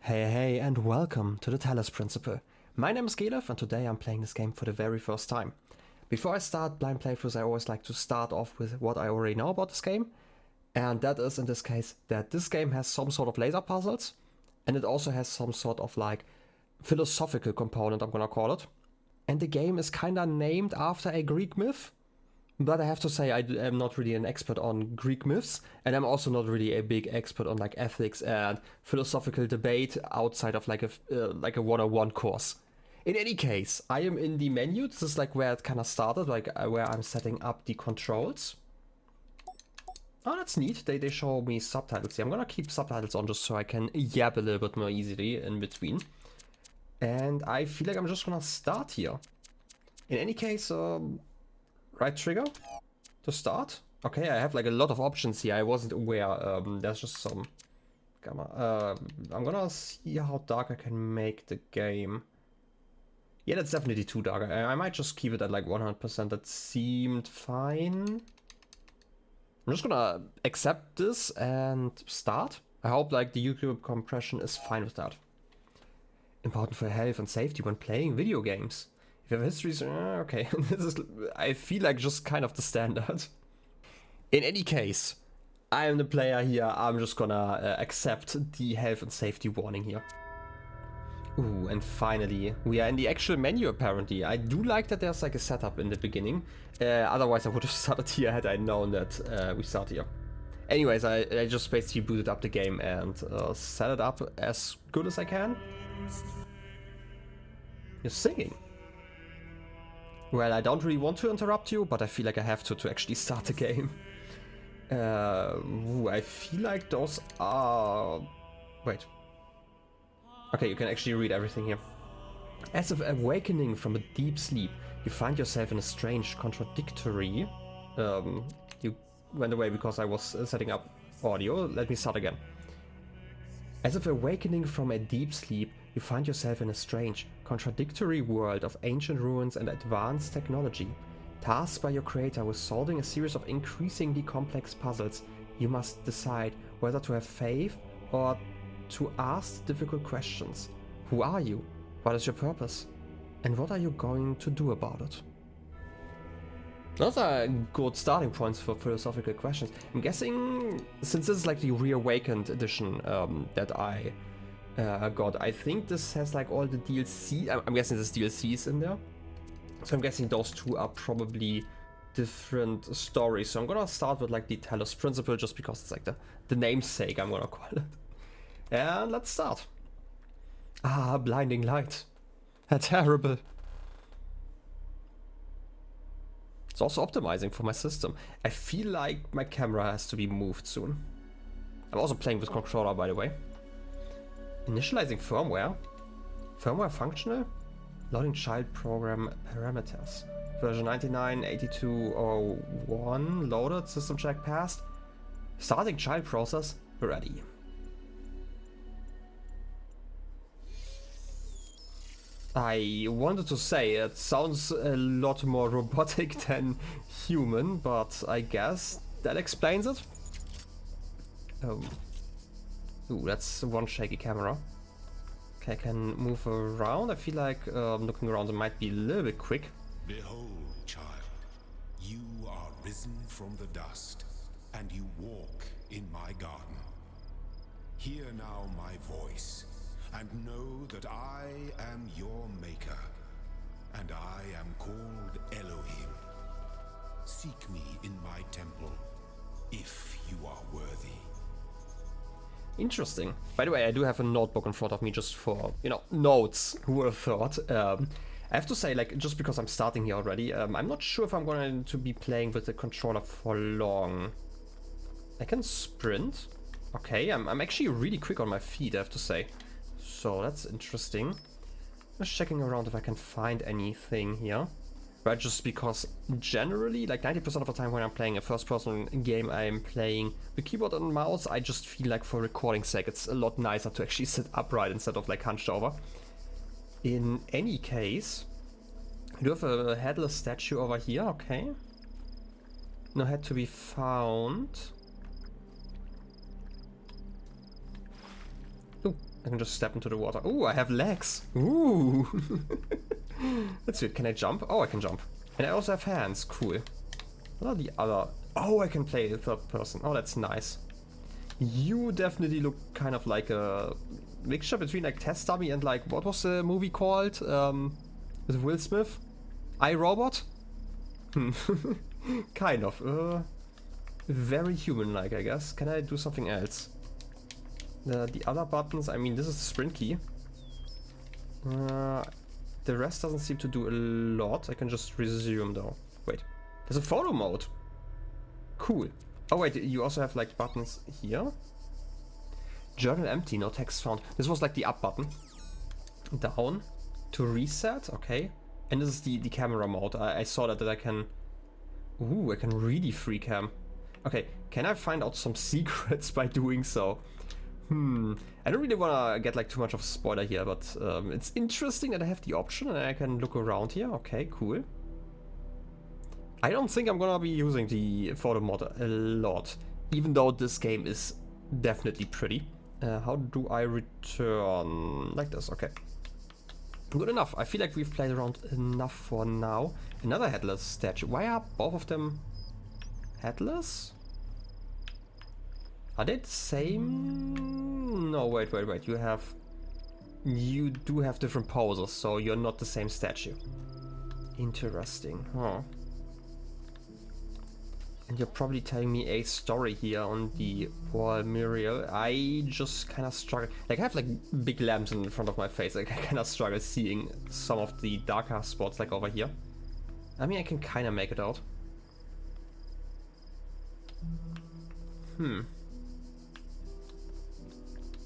Hey, and welcome to the Talos Principle. My name is Gelef, and today I'm playing this game for the very first time. Before I start blind playthroughs, I always like to start off with what I already know about this game, and that is, in this case, that this game has some sort of laser puzzles, and it also has some sort of like philosophical component, I'm gonna call it. And the game is kinda named after a Greek myth, but I have to say I am not really an expert on Greek myths, and I'm also not really a big expert on like ethics and philosophical debate outside of like a 101 course. In any case, I am in the menu. This is like where it kind of started, like where I'm setting up the controls. Oh, that's neat. They show me subtitles here. I'm gonna keep subtitles on just so I can yap a little bit more easily in between. And I feel like I'm just gonna start here. In any case, right trigger to start. Okay, I have like a lot of options here. I wasn't aware. There's just some. I'm gonna see how dark I can make the game. Yeah, that's definitely too dark. I might just keep it at like 100%. That seemed fine. I'm just gonna accept this and start. I hope like the YouTube compression is fine with that. Important for health and safety when playing video games. If you have histories, okay, this is, I feel like just kind of the standard. In any case, I am the player here. I'm just gonna accept the health and safety warning here. Ooh, and finally, we are in the actual menu apparently. I do like that there's like a setup in the beginning. Otherwise I would have started here had I known that we start here. Anyways, I just basically booted up the game and set it up as good as I can. You're singing. Well, I don't really want to interrupt you, but I feel like I have to actually start the game. I feel like those are... Wait. Okay, you can actually read everything here. As of awakening from a deep sleep, you find yourself in a strange, contradictory... You went away because I was setting up audio. Let me start again. As of awakening from a deep sleep, you find yourself in a strange, contradictory world of ancient ruins and advanced technology. Tasked by your creator with solving a series of increasingly complex puzzles, you must decide whether to have faith or to ask difficult questions. Who are you? What is your purpose? And what are you going to do about it? Those are good starting points for philosophical questions. I'm guessing, since this is like the Reawakened edition that I got, I think this has like all the DLC. I'm guessing there's DLCs in there. So I'm guessing those two are probably different stories. So I'm gonna start with like the Talos Principle just because it's like the namesake, I'm gonna call it. And let's start. Ah, blinding light. Terrible. It's also optimizing for my system. I feel like my camera has to be moved soon. I'm also playing with controller, by the way. Initializing firmware. Firmware functional. Loading child program parameters. Version 99.82.01 loaded. System check passed. Starting child process ready. I wanted to say it sounds a lot more robotic than human, but I guess that explains it. Ooh, that's one shaky camera. Okay, I can move around. I feel like looking around it might be a little bit quick. Behold, child, you are risen from the dust, and you walk in my garden. Hear now my voice, and know that I am your maker, and I am called Elohim. Seek me in my temple, if you are worthy. Interesting. By the way, I do have a notebook in front of me just for, you know, notes, who would have thought. I have to say, like, just because I'm starting here already, I'm not sure if I'm going to be playing with the controller for long. I can sprint. Okay, I'm actually really quick on my feet, I have to say. So that's interesting. Just checking around if I can find anything here. Right, just because generally, like 90% of the time when I'm playing a first-person game, I'm playing the keyboard and mouse. I just feel like for recording sake, it's a lot nicer to actually sit upright instead of like hunched over. In any case, I do have a headless statue over here, okay. No head to be found. Ooh, I can just step into the water. Ooh, I have legs. Ooh. That's weird. Can I jump? Oh, I can jump. And I also have hands. Cool. What are the other... Oh, I can play third person. Oh, that's nice. You definitely look kind of like a mixture between like Test Dummy and like... What was the movie called? With Will Smith? iRobot? Kind of. Very human-like, I guess. Can I do something else? The other buttons, I mean, this is the sprint key. The rest doesn't seem to do a lot. I can just resume though. Wait, there's a photo mode. Cool. Oh wait, you also have like buttons here. Journal empty, no text found. This was like the up button. Down to reset, okay. And this is the camera mode. I saw that I can... Ooh, I can really free cam. Okay, can I find out some secrets by doing so? I don't really want to get like too much of a spoiler here, but it's interesting that I have the option and I can look around here. Okay, cool. I don't think I'm gonna be using the photo mod a lot, even though this game is definitely pretty. How do I return? Like this, okay. Good enough. I feel like we've played around enough for now. Another headless statue. Why are both of them headless? Are they the same? No, wait. You do have different poses, so you're not the same statue. Interesting, huh? And you're probably telling me a story here on the wall mural. I just kind of struggle. Like, I have like big lamps in front of my face. Like, I kind of struggle seeing some of the darker spots, like over here. I mean, I can kind of make it out.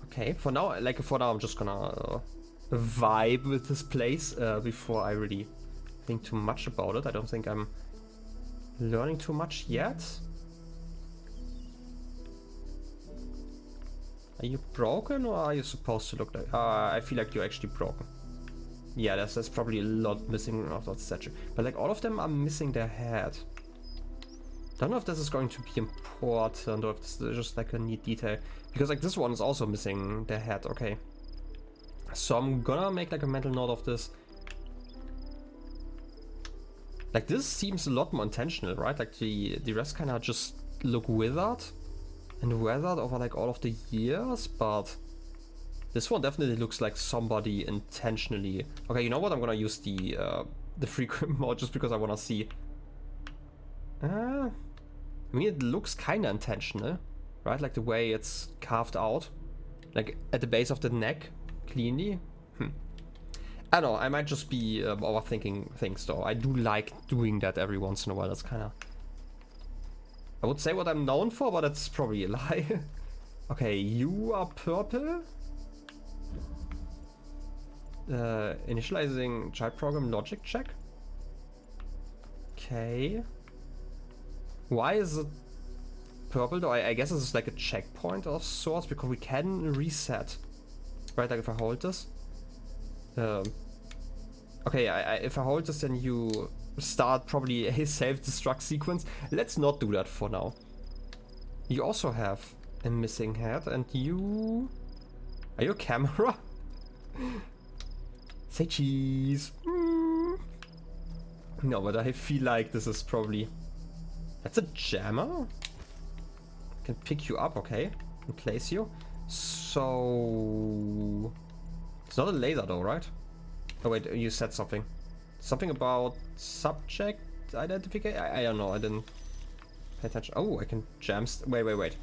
Okay, for now I'm just gonna vibe with this place before I really think too much about it. I don't think I'm learning too much yet. Are you broken or are you supposed to look like... I feel like you're actually broken. Yeah, there's probably a lot missing of that statue. But like all of them are missing their head. Don't know if this is going to be important or if this is just like a neat detail. Because like this one is also missing their head, okay. So I'm gonna make like a mental note of this. Like this seems a lot more intentional, right? Like the rest kind of just look withered and weathered over like all of the years, but this one definitely looks like somebody intentionally... Okay, you know what? I'm gonna use the frequent mode just because I wanna see... I mean, it looks kind of intentional, right? Like the way it's carved out, like at the base of the neck, cleanly. I don't know, I might just be overthinking things though. I do like doing that every once in a while. That's kind of... I would say what I'm known for, but that's probably a lie. Okay, you are purple. Initializing child program logic check. Okay. Why is it purple though? I guess this is like a checkpoint of sorts because we can reset. Right, like if I hold this. Okay, if I hold this, then you start probably a self-destruct sequence. Let's not do that for now. You also have a missing head, and you... Are you a camera? Say cheese. No, but I feel like this is probably... That's a jammer? Can pick you up, okay, and place you. So... It's not a laser though, right? Oh wait, you said something. Something about subject identification? I don't know, I didn't pay attention. Oh, I can jam... Wait.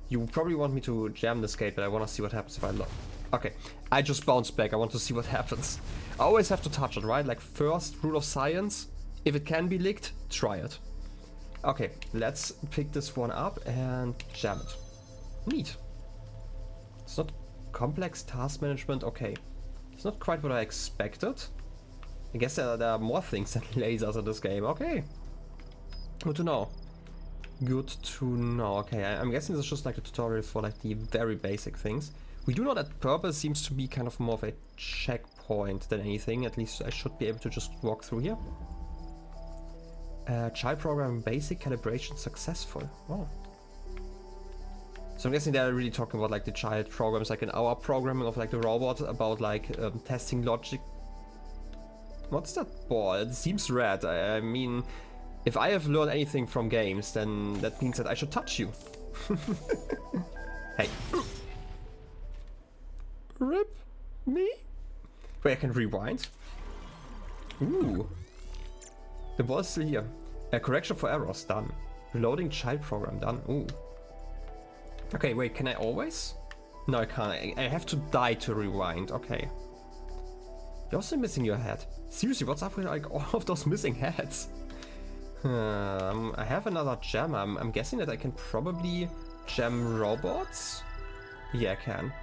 You probably want me to jam this gate, but I want to see what happens if I look. Okay, I just bounced back. I want to see what happens. I always have to touch it, right? Like first rule of science, if it can be licked, try it. Okay, let's pick this one up and jam it. Neat. It's not complex task management. Okay, it's not quite what I expected. I guess there are more things than lasers in this game. Okay, good to know. Good to know. Okay, I'm guessing this is just like a tutorial for like the very basic things. We do know that purple seems to be kind of more of a checkpoint than anything. At least I should be able to just walk through here. Child program basic calibration successful. Oh. So I'm guessing they're really talking about like the child programs, like in our programming of like the robot, about like testing logic. What's that ball? It seems red. I mean, if I have learned anything from games, then that means that I should touch you. Hey. Rip me? Wait, I can rewind? Ooh. The ball is still here. A correction for errors, done. Reloading child program, done. Ooh. Okay, wait, can I always? No, I can't. I have to die to rewind. Okay. You're also missing your head. Seriously, what's up with like all of those missing heads? I have another gem. I'm guessing that I can probably gem robots? Yeah, I can.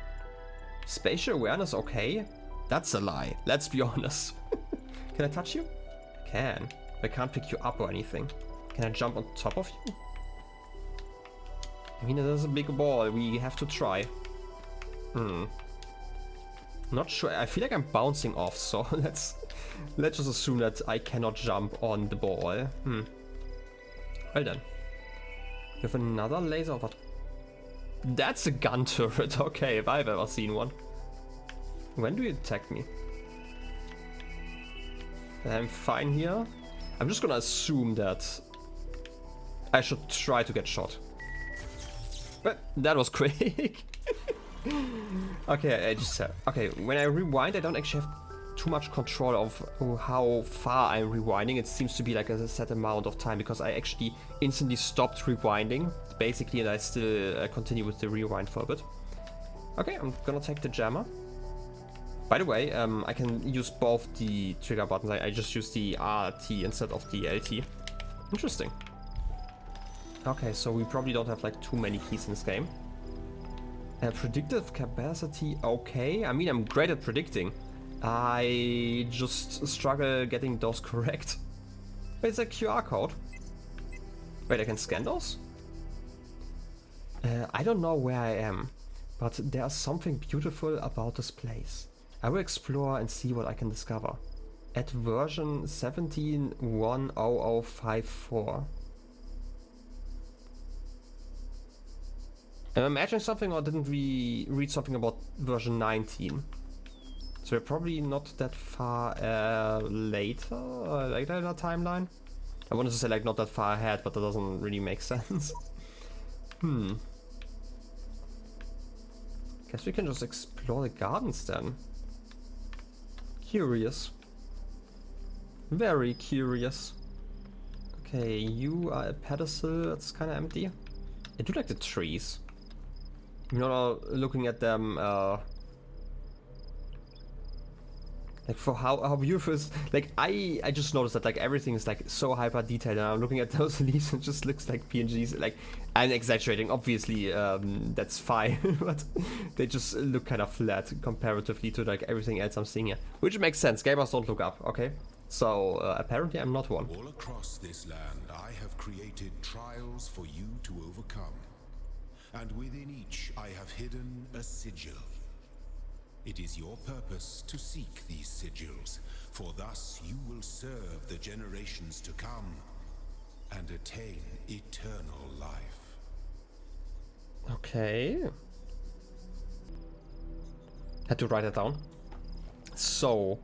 Spatial awareness, okay. That's a lie. Let's be honest. Can I touch you? I can. I can't pick you up or anything. Can I jump on top of you? I mean, it is a big ball. We have to try. Not sure. I feel like I'm bouncing off, so let's just assume that I cannot jump on the ball. Well then. You have another laser. What? That's a gun turret. Okay, if I've ever seen one. When do you attack me? I'm fine here. I'm just gonna assume that I should try to get shot. But that was quick. Okay, I just said. Okay, when I rewind, I don't actually have too much control of how far I'm rewinding. It seems to be like a set amount of time because I actually instantly stopped rewinding, basically, and I still continue with the rewind for a bit. Okay, I'm gonna take the jammer. By the way, I can use both the trigger buttons. I just use the RT instead of the LT. Interesting. Okay, so we probably don't have like too many keys in this game. Predictive capacity, okay. I mean, I'm great at predicting. I just struggle getting those correct. Wait, it's a QR code. Wait, I can scan those? I don't know where I am, but there's something beautiful about this place. I will explore and see what I can discover. At version 17.10054. Am I imagining something, or didn't we read something about version 19? So we're probably not that far later in our timeline. I wanted to say like not that far ahead, but that doesn't really make sense. Guess we can just explore the gardens then. Curious. Very curious. Okay, you are a pedestal, it's kind of empty. I do like the trees. You know, looking at them, like for how beautiful it's, like I just noticed that like everything is like so hyper detailed, and I'm looking at those leaves and it just looks like PNGs. Like, I'm exaggerating, obviously, that's fine, but they just look kind of flat comparatively to like everything else I'm seeing here, which makes sense. Gamers don't look up, okay? So apparently I'm not one. All across this land, I have created trials for you to overcome. And within each, I have hidden a sigil. It is your purpose to seek these sigils, for thus you will serve the generations to come and attain eternal life. Okay. Had to write it down. So,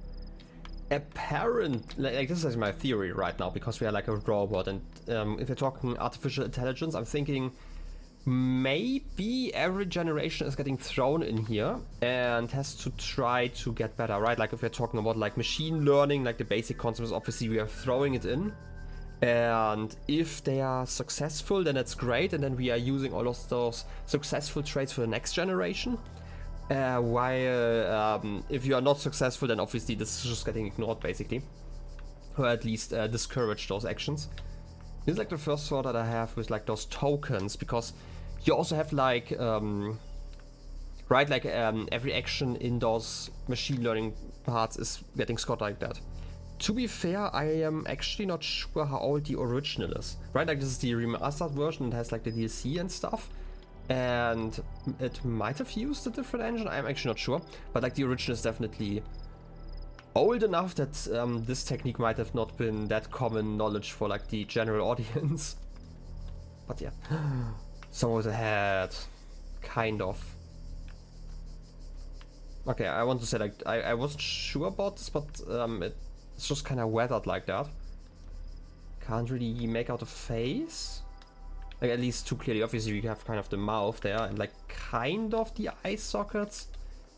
apparently, like this is my theory right now, because we are like a robot, and if you're talking artificial intelligence, I'm thinking maybe every generation is getting thrown in here and has to try to get better, right? Like if we're talking about like machine learning, like the basic concept is obviously we are throwing it in, and if they are successful, then it's great, and then we are using all of those successful traits for the next generation. While if you are not successful, then obviously this is just getting ignored basically, or at least discourage those actions. This is like the first thought that I have with like those tokens, because you also have like right, like every action in those machine learning parts is getting scored like that. To be fair, I am actually not sure how old the original is, right? Like this is the remastered version, it has like the DLC and stuff, and it might have used a different engine, I'm actually not sure, but like the original is definitely old enough that this technique might have not been that common knowledge for like the general audience. But yeah, someone with a head. kind of. Okay, I want to say, like, I wasn't sure about this, but it's just kind of weathered like that. Can't really make out a face. Like, at least too clearly. Obviously, you have kind of the mouth there and, like, kind of the eye sockets.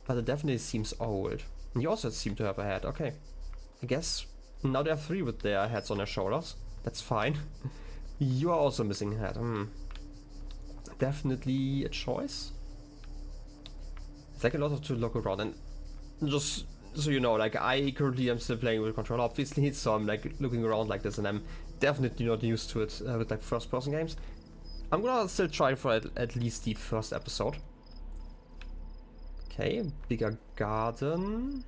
But it definitely seems old. And you also seem to have a head. Okay. I guess now there are 3 with their heads on their shoulders. That's fine. You are also missing a head. Definitely a choice. It's like a lot of to look around, and just so you know, like, I currently am still playing with controller, obviously, so I'm like looking around like this, and I'm definitely not used to it with like first-person games. I'm gonna still try for at least the first episode. Okay, bigger garden.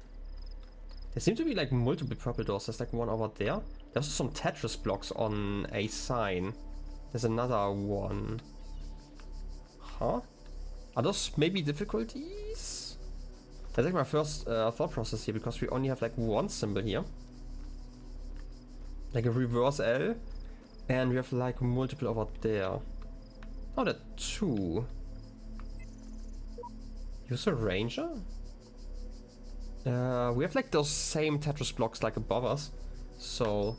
There seem to be like multiple purple doors. There's like one over there. There's also some Tetris blocks on a sign. There's another one. Huh? Are those maybe difficulties? That's like my first thought process here, because we only have like one symbol here. Like a reverse L. And we have like multiple over there. Oh, there are 2. Use a ranger? We have like those same Tetris blocks like above us. So...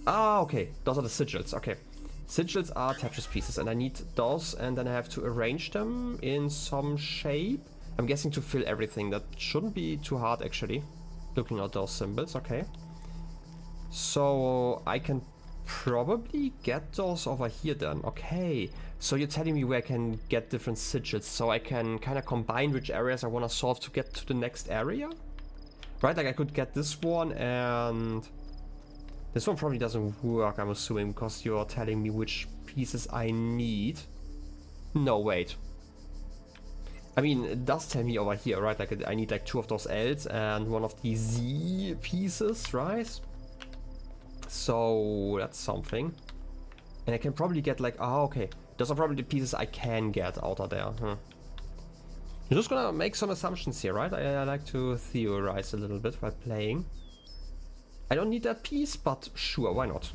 Ah, okay. Those are the sigils. Okay. Sigils are Tetris pieces, and I need those, and then I have to arrange them in some shape. I'm guessing to fill everything. That shouldn't be too hard, actually. Looking at those symbols. Okay. So I can probably get those over here then. Okay. So you're telling me where I can get different sigils, so I can kind of combine which areas I want to solve to get to the next area? Right, like I could get this one, and this one probably doesn't work, I'm assuming, because you're telling me which pieces I need. No, wait. I mean, it does tell me over here, right? Like I need like 2 of those L's and 1 of the Z pieces, right? So that's something. And I can probably get like, oh, okay. Those are probably the pieces I can get out of there. I'm just gonna make some assumptions here, right? I like to theorize a little bit while playing. I don't need that piece, but sure, why not?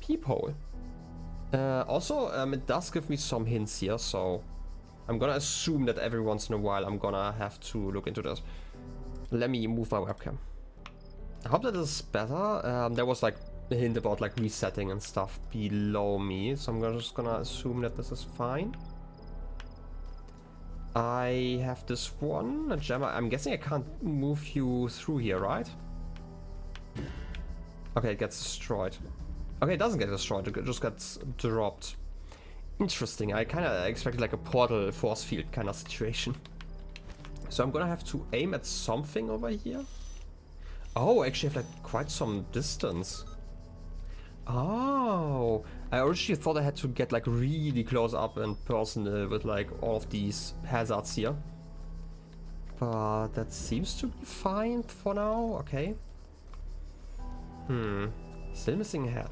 Peephole. Also, it does give me some hints here, so I'm gonna assume that every once in a while I'm gonna have to look into this. Let me move my webcam. I hope that is better. There was like a hint about like resetting and stuff below me, so I'm just gonna assume that this is fine. I have this one, a gem. I'm guessing I can't move you through here, right? Okay, it gets destroyed. Okay, it doesn't get destroyed, it just gets dropped. Interesting, I kind of expected like a portal force field kind of situation. So I'm gonna have to aim at something over here. Oh, actually I have like quite some distance. Oh, I originally thought I had to get like really close up and personal with like all of these hazards here. But that seems to be fine for now, okay. Still missing a head.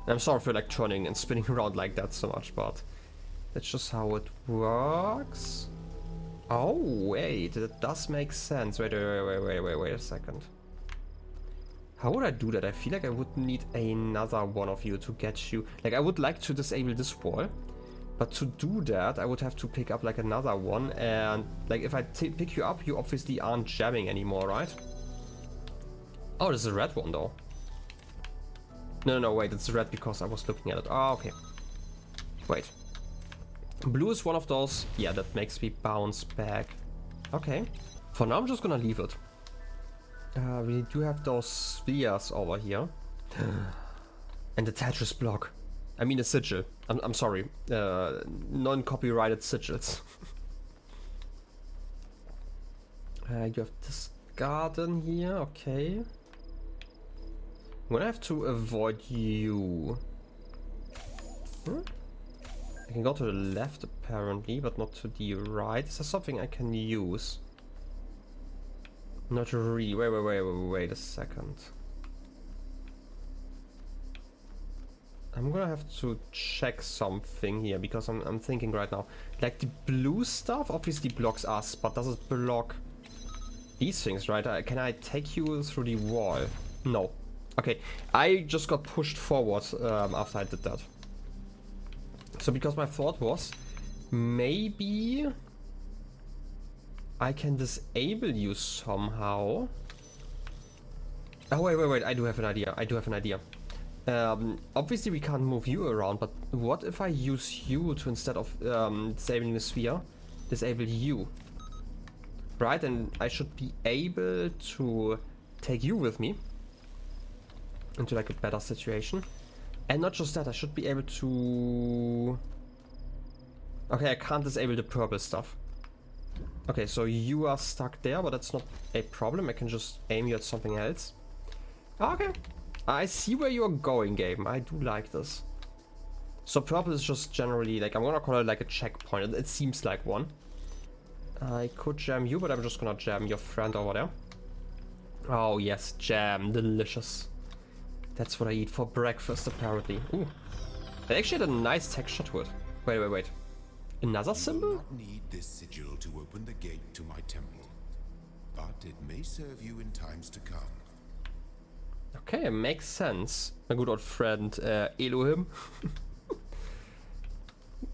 I'm sorry for like turning and spinning around like that so much, but that's just how it works. Oh, wait, that does make sense. Wait a second. How would I do that? I feel like I would need another one of you to get you. Like, I would like to disable this wall, but to do that, I would have to pick up like another one. And like, if I pick you up, you obviously aren't jamming anymore, right? Oh, this is a red one though. No, wait, it's red because I was looking at it. Oh, okay. Wait. Blue is one of those. Yeah, that makes me bounce back. Okay. For now, I'm just gonna leave it. We do have those spheres over here. And the Tetris block. I mean, a sigil. I'm sorry. Non-copyrighted sigils. You have this garden here. Okay. I'm gonna have to avoid you. I can go to the left apparently, but not to the right. Is there something I can use? Not really. Wait a second. I'm gonna have to check something here because I'm thinking right now. Like the blue stuff obviously blocks us, but does it block these things, right? Can I take you through the wall? No. Okay, I just got pushed forward after I did that. So because my thought was, maybe I can disable you somehow. Oh, wait, I do have an idea. Obviously we can't move you around, but what if I use you to, instead of disabling the sphere, disable you? Right, and I should be able to take you with me into like a better situation. And not just that, I should be able to... Okay, I can't disable the purple stuff. Okay, so you are stuck there, but that's not a problem. I can just aim you at something else. Okay, I see where you're going, game. I do like this. So purple is just generally, like, I'm gonna call it like a checkpoint. It seems like one. I could jam you, but I'm just gonna jam your friend over there. Oh yes, jam, delicious. That's what I eat for breakfast, apparently. Ooh, they actually had a nice texture to it. Wait. Another symbol? You do not need this sigil to open the gate to my temple, but it may serve you in times to come. Okay, it makes sense. My good old friend Elohim.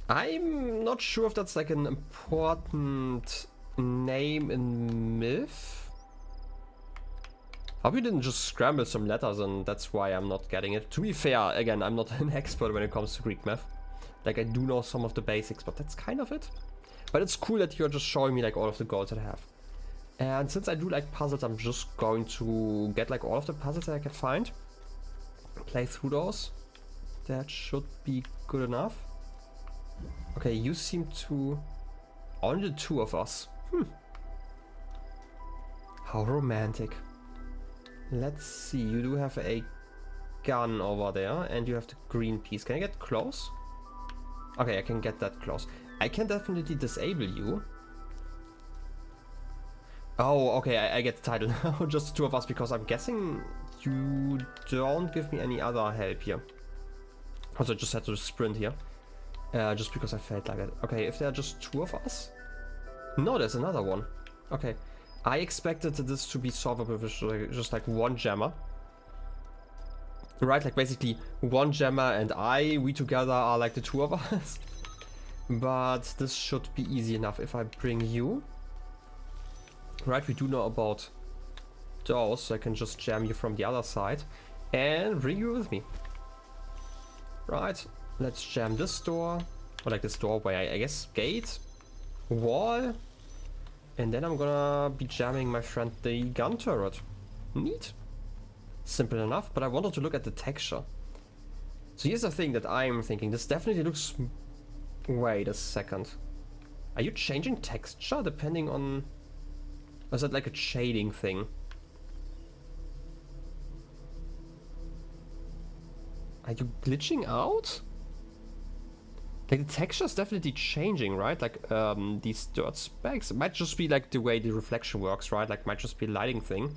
I'm not sure if that's like an important name in myth. Hope you didn't just scramble some letters and that's why I'm not getting it. To be fair, again, I'm not an expert when it comes to Greek myth. Like, I do know some of the basics, but that's kind of it. But it's cool that you're just showing me like all of the goals that I have. And since I do like puzzles, I'm just going to get like all of the puzzles that I can find. Play through those. That should be good enough. Okay, you seem to... Only the two of us. How romantic. Let's see, you do have a gun over there and you have the green piece. Can I get close? Okay, I can get that close. I can definitely disable you. Oh, okay, I get the title now. Just the two of us, because I'm guessing you don't give me any other help here. Also, I just had to sprint here. Just because I felt like it. Okay, if there are just two of us? No, there's another one. Okay. I expected this to be solvable with just like one jammer. Right, like basically one jammer and we together are like the two of us. But this should be easy enough if I bring you. Right, we do know about those, so I can just jam you from the other side and bring you with me. Right, let's jam this door, or like this doorway, I guess, gate, wall, and then I'm gonna be jamming my friend the gun turret. Neat. Simple enough, but I wanted to look at the texture. So here's the thing that I'm thinking, this definitely looks... Wait a second. Are you changing texture depending on... Or is that like a shading thing? Are you glitching out? Like the texture is definitely changing, right? Like these dirt specks. It might just be like the way the reflection works, right? Like might just be a lighting thing.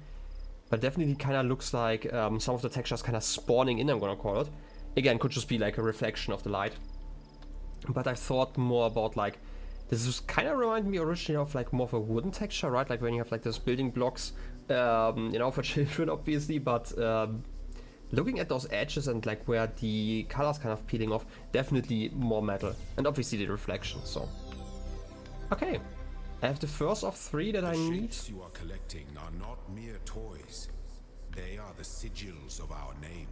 But definitely kind of looks like some of the textures kind of spawning in, I'm gonna call it. Again, could just be like a reflection of the light. But I thought more about like, this is kind of reminded me originally of like more of a wooden texture, right? Like when you have like those building blocks, you know, for children obviously, but looking at those edges and like where the colors kind of peeling off, definitely more metal. And obviously the reflection, so. Okay, I have the first of three that I need. The shapes you are collecting are not mere toys. They are the sigils of our name.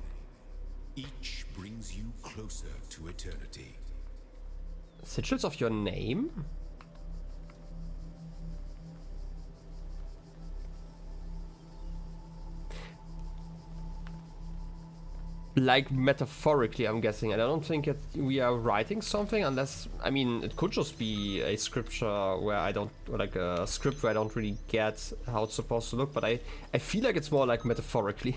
Each brings you closer to eternity. Sigils of your name? Like metaphorically, I'm guessing. And I don't think we are writing something unless, I mean, it could just be a scripture where I don't, or like a script where I don't really get how it's supposed to look, but I feel like it's more like metaphorically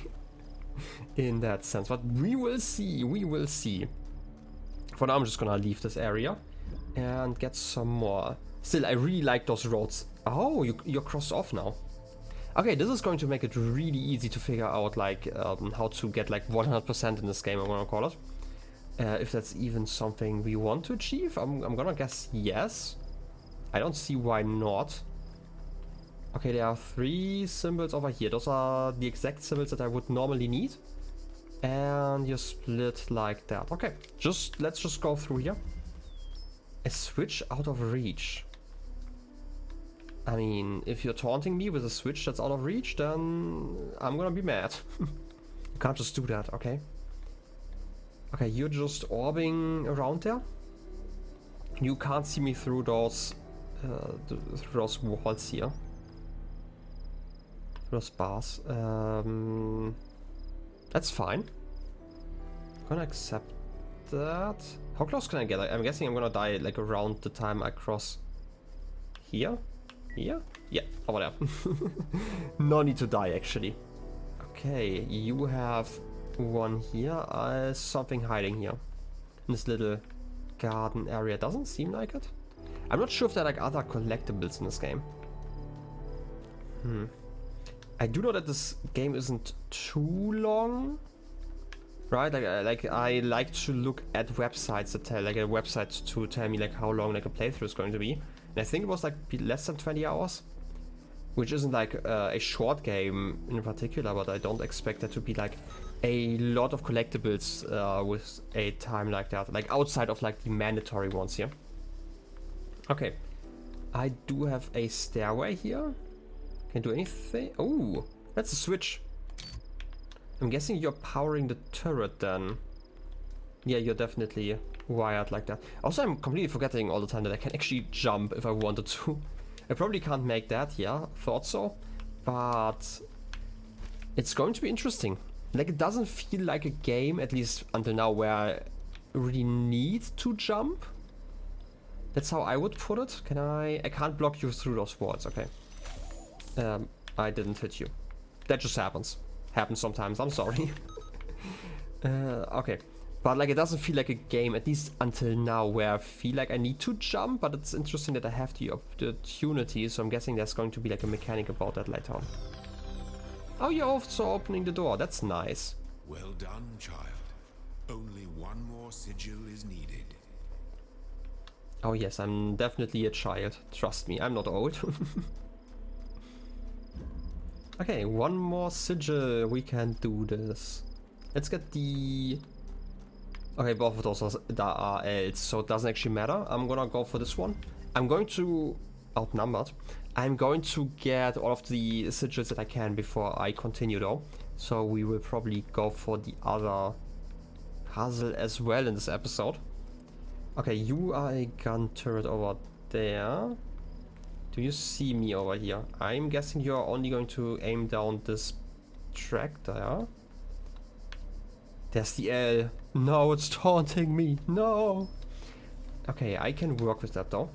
in that sense. But we will see, we will see. For now, I'm just gonna leave this area and get some more. Still, I really like those roads. Oh, you're crossed off now. Okay, this is going to make it really easy to figure out like how to get like 100% in this game, I'm gonna call it. If that's even something we want to achieve, I'm gonna guess yes. I don't see why not. Okay, there are 3 symbols over here. Those are the exact symbols that I would normally need. And you split like that. Okay, let's just go through here. A switch out of reach. I mean, if you're taunting me with a switch that's out of reach, then I'm gonna be mad. You can't just do that, okay? Okay, you're just orbiting around there. You can't see me through those walls here. Those bars. That's fine. I'm gonna accept that. How close can I get? I'm guessing I'm gonna die like around the time I cross here. Here? Yeah, over there. No need to die actually. Okay, you have one here. Something hiding here. In this little garden area. Doesn't seem like it. I'm not sure if there are like other collectibles in this game. I do know that this game isn't too long. Right, I like to look at websites that tell, like a website to tell me like how long like a playthrough is going to be. And I think it was like less than 20 hours, which isn't like a short game in particular, but I don't expect that to be like a lot of collectibles with a time like that, like outside of like the mandatory ones here. Okay, I do have a stairway here. Can do anything? Oh, that's a switch. I'm guessing you're powering the turret then. Yeah, you're definitely wired like that. Also, I'm completely forgetting all the time that I can actually jump if I wanted to. I probably can't make that, yeah, thought so. But it's going to be interesting. Like, it doesn't feel like a game, at least until now, where I really need to jump. That's how I would put it. I can't block you through those walls, okay. I didn't hit you. That just happens. Happens sometimes, I'm sorry. Okay. But like, it doesn't feel like a game, at least until now, where I feel like I need to jump, but it's interesting that I have the opportunity, so I'm guessing there's going to be like a mechanic about that later on. Oh, you're also opening the door, that's nice. Well done, child. Only one more sigil is needed. Oh yes, I'm definitely a child. Trust me, I'm not old. Okay, one more sigil, we can do this. Let's get the... Okay, both of those are L's, so it doesn't actually matter. I'm gonna go for this one. I'm going to... Outnumbered. I'm going to get all of the sigils that I can before I continue though. So we will probably go for the other puzzle as well in this episode. Okay, you are a gun turret over there. Do you see me over here? I'm guessing you're only going to aim down this track there. There's the L. No, it's taunting me. No. Okay, I can work with that though.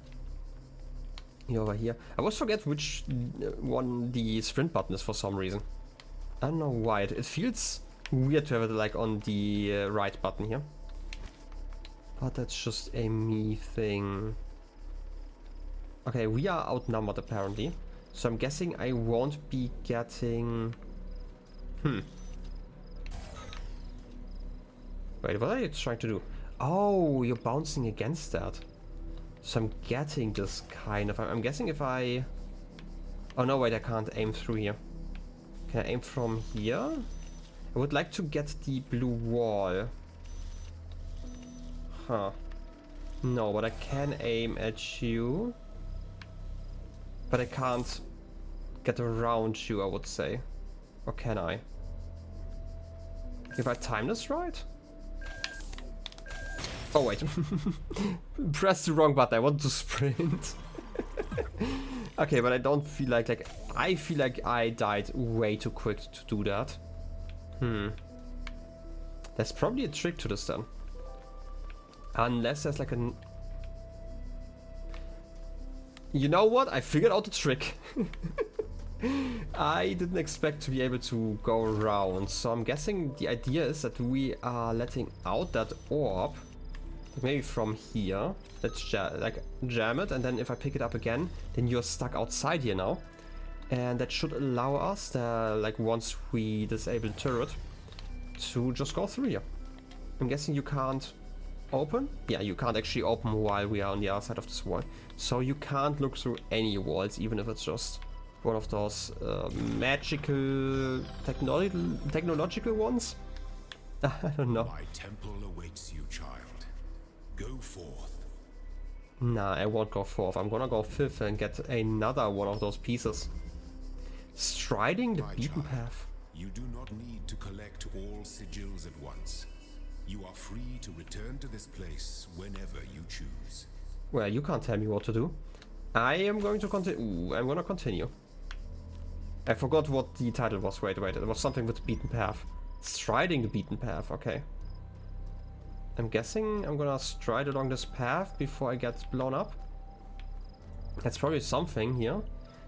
You're over here. I always forget which one the sprint button is for some reason. I don't know why. It feels weird to have it like on the right button here. But that's just a me thing. Okay, we are outnumbered apparently. So I'm guessing I won't be getting... Wait, what are you trying to do? Oh, you're bouncing against that. So I'm getting this kind of... I'm guessing if I... Oh no, wait, I can't aim through here. Can I aim from here? I would like to get the blue wall. Huh. No, but I can aim at you. But I can't get around you, I would say. Or can I? If I time this right? Oh wait. Press the wrong button, I want to sprint. Okay, but I don't feel like I feel like I died way too quick to do that. There's probably a trick to this then. Unless there's like an... You know what? I figured out the trick. I didn't expect to be able to go around, so I'm guessing the idea is that we are letting out that orb. Maybe from here. Let's jam it, and then if I pick it up again, then you're stuck outside here now. And that should allow us, like once we disable the turret, to just go through here. I'm guessing you can't open? Yeah, you can't actually open while we are on the other side of this wall. So you can't look through any walls, even if it's just one of those magical technological ones. I don't know. My temple awaits you, child. Go forth. Nah, I won't go 4th. I'm gonna go 5th and get another one of those pieces. Striding the My beaten child, path. you do not need to collect all sigils at once. You are free to return to this place whenever you choose. Well, you can't tell me what to do. I am going to continue. I'm gonna continue. I forgot what the title was. Wait. It was something with the beaten path. Striding the beaten path. Okay. I'm guessing I'm gonna stride along this path before I get blown up. That's probably something here.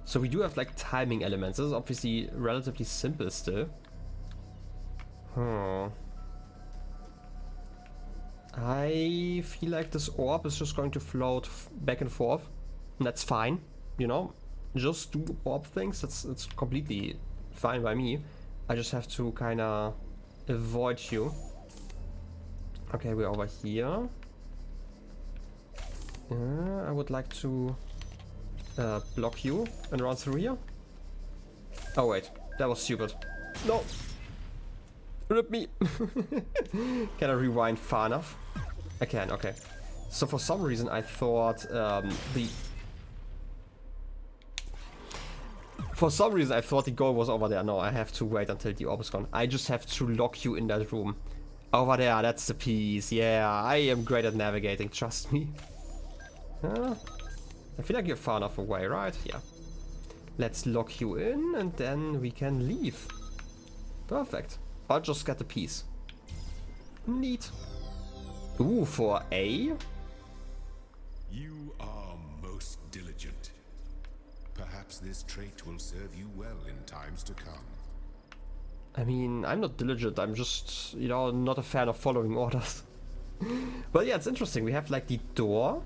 So we do have like timing elements. This is obviously relatively simple still. I feel like this orb is just going to float back and forth. And that's fine, you know. Just do orb things. It's completely fine by me. I just have to kind of avoid you. Okay, we're over here. I would like to block you and run through here. Oh wait, that was stupid. No! Rip me! Can I rewind far enough? I can, okay. So for some reason I thought the goal was over there. No, I have to wait until the orb is gone. I just have to lock you in that room. Over there, that's the piece. Yeah, I am great at navigating, trust me. I feel like you're far enough away, right? Yeah. Let's lock you in and then we can leave. Perfect. I'll just get the piece. Neat. Ooh, for A? You are most diligent. Perhaps this trait will serve you well in times to come. I mean, I'm not diligent, I'm just, you know, not a fan of following orders. But yeah, it's interesting. We have like the door,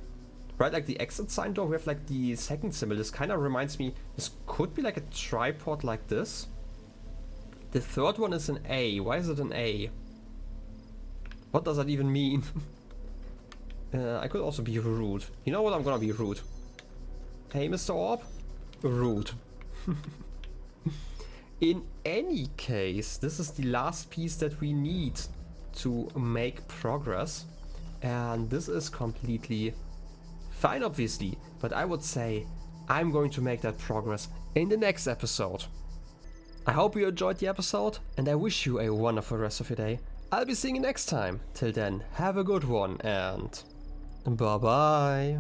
right? Like the exit sign door. We have like the second symbol. This kind of reminds me, this could be like a tripod like this. The third one is an A. Why is it an A? What does that even mean? I could also be rude. You know what? I'm gonna be rude. Hey, Mr. Orb? Rude. In any case, this is the last piece that we need to make progress. And this is completely fine, obviously. But I would say I'm going to make that progress in the next episode. I hope you enjoyed the episode, and I wish you a wonderful rest of your day. I'll be seeing you next time. Till then, have a good one, and bye-bye.